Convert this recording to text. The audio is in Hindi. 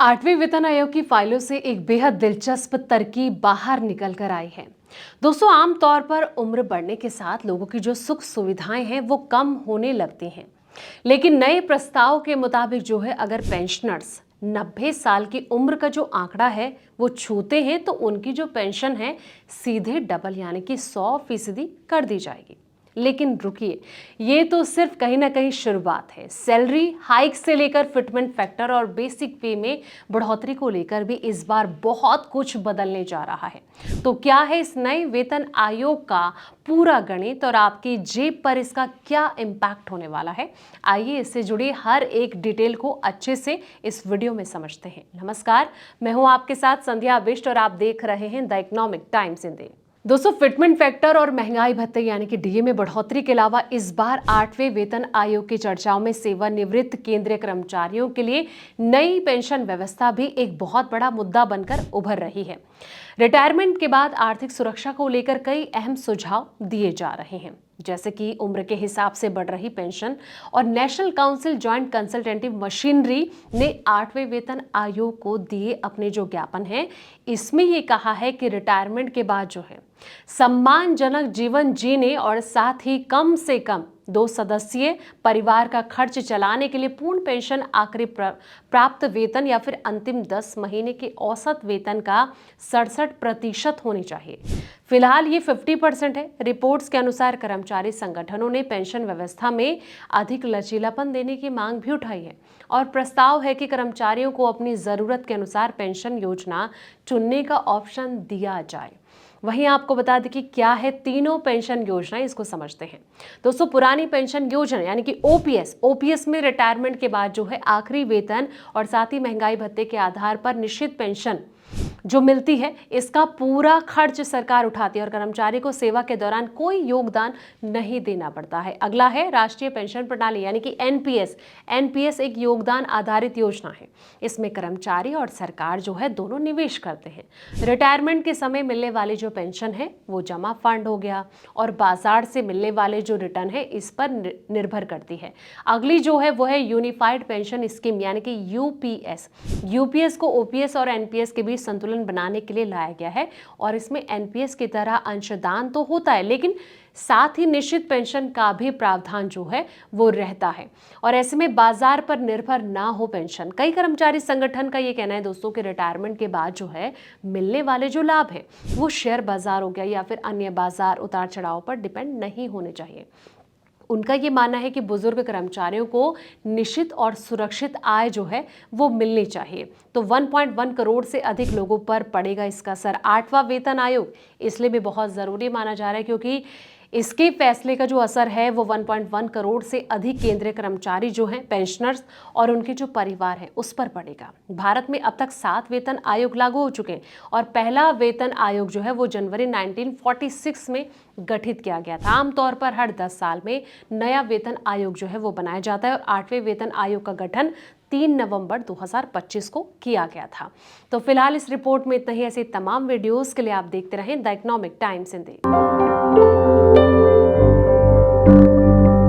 आठवीं वेतन आयोग की फाइलों से एक बेहद दिलचस्प तरकीब बाहर निकल कर आई है। दोस्तों, आमतौर पर उम्र बढ़ने के साथ लोगों की जो सुख सुविधाएं हैं वो कम होने लगती हैं। लेकिन नए प्रस्ताव के मुताबिक जो है, अगर पेंशनर्स 90 साल की उम्र का जो आंकड़ा है वो छूते हैं तो उनकी जो पेंशन है सीधे डबल यानी कि 100% कर दी जाएगी। लेकिन रुकिए, ये तो सिर्फ कहीं ना कहीं शुरुआत है। सैलरी हाइक से लेकर फिटमेंट फैक्टर और बेसिक पे में बढ़ोतरी को लेकर भी इस बार बहुत कुछ बदलने जा रहा है। तो क्या है इस नए वेतन आयोग का पूरा गणित और आपकी जेब पर इसका क्या इम्पैक्ट होने वाला है? आइए इससे जुड़ी हर एक डिटेल को अच्छे से इस वीडियो में समझते हैं। नमस्कार, मैं हूं आपके साथ संध्या बिष्ट और आप देख रहे हैं द इकोनॉमिक टाइम्स हिंदी। दोस्तों, फिटमेंट फैक्टर और महंगाई भत्ते यानी कि डीए में बढ़ोतरी के अलावा इस बार आठवें वेतन आयोग की चर्चाओं में सेवानिवृत्त केंद्रीय कर्मचारियों के लिए नई पेंशन व्यवस्था भी एक बहुत बड़ा मुद्दा बनकर उभर रही है। रिटायरमेंट के बाद आर्थिक सुरक्षा को लेकर कई अहम सुझाव दिए जा रहे हैं, जैसे कि उम्र के हिसाब से बढ़ रही पेंशन। और national council joint consultative machinery ने आठवें वेतन आयोग को दिए अपने जो ज्ञापन है, इसमें ये कहा है कि रिटायरमेंट के बाद जो है सम्मानजनक जीवन जीने और साथ ही कम से कम 2 सदस्यीय परिवार का खर्च चलाने के लिए पूर्ण पेंशन आखिरी प्राप्त वेतन या फिर अंतिम 10 महीने के औसत वेतन का 67% होनी चाहिए। फिलहाल ये 50% है। रिपोर्ट्स के अनुसार कर्मचारी संगठनों ने पेंशन व्यवस्था में अधिक लचीलापन देने की मांग भी उठाई है और प्रस्ताव है कि कर्मचारियों को अपनी जरूरत के अनुसार पेंशन योजना चुनने का ऑप्शन दिया जाए। वहीं आपको बता दें कि क्या है तीनों पेंशन योजना, इसको समझते हैं। दोस्तों, पुरानी पेंशन योजना यानी कि ओपीएस में रिटायरमेंट के बाद जो है आखिरी वेतन और साथ ही महंगाई भत्ते के आधार पर निश्चित पेंशन जो मिलती है, इसका पूरा खर्च सरकार उठाती है और कर्मचारी को सेवा के दौरान कोई योगदान नहीं देना पड़ता है। अगला है राष्ट्रीय पेंशन प्रणाली यानी कि एनपीएस एक योगदान आधारित योजना है। इसमें कर्मचारी और सरकार जो है दोनों निवेश करते हैं। रिटायरमेंट के समय मिलने वाली जो पेंशन है वो जमा फंड हो गया और बाजार से मिलने वाले जो रिटर्न है इस पर निर्भर करती है। अगली जो है वो है यूनिफाइड पेंशन स्कीम यानी कि यूपीएस को ओपीएस और एनपीएस के बीच संतुलन बनाने के लिए लाया गया है और इसमें एनपीएस की तरह अंशदान तो होता है, लेकिन साथ ही निश्चित पेंशन का भी प्रावधान जो है वो रहता है और ऐसे में बाजार पर निर्भर ना हो पेंशन। कई कर्मचारी संगठन का ये कहना है दोस्तों कि रिटायरमेंट के बाद जो है मिलने वाले जो लाभ है वो शेयर बाजार हो गया या फिर अन्य बाजार उतार चढ़ाव पर डिपेंड नहीं होने चाहिए। उनका ये मानना है कि बुजुर्ग कर्मचारियों को निश्चित और सुरक्षित आय जो है वो मिलनी चाहिए। तो 1.1 करोड़ से अधिक लोगों पर पड़ेगा इसका असर। आठवां वेतन आयोग इसलिए भी बहुत जरूरी माना जा रहा है क्योंकि इसके फैसले का जो असर है वो 1.1 करोड़ से अधिक केंद्रीय कर्मचारी जो हैं, पेंशनर्स और उनके जो परिवार हैं उस पर पड़ेगा। भारत में अब तक 7 वेतन आयोग लागू हो चुके हैं और पहला वेतन आयोग जो है वो जनवरी 1946 में गठित किया गया था। आमतौर पर हर 10 साल में नया वेतन आयोग जो है वो बनाया जाता है और आठवें वेतन आयोग का गठन 3 नवंबर 2025 को किया गया था। तो फिलहाल इस रिपोर्ट में इतना ही। ऐसे तमाम वीडियोस के लिए आप देखते रहें द इकोनॉमिक टाइम्स हिंदी।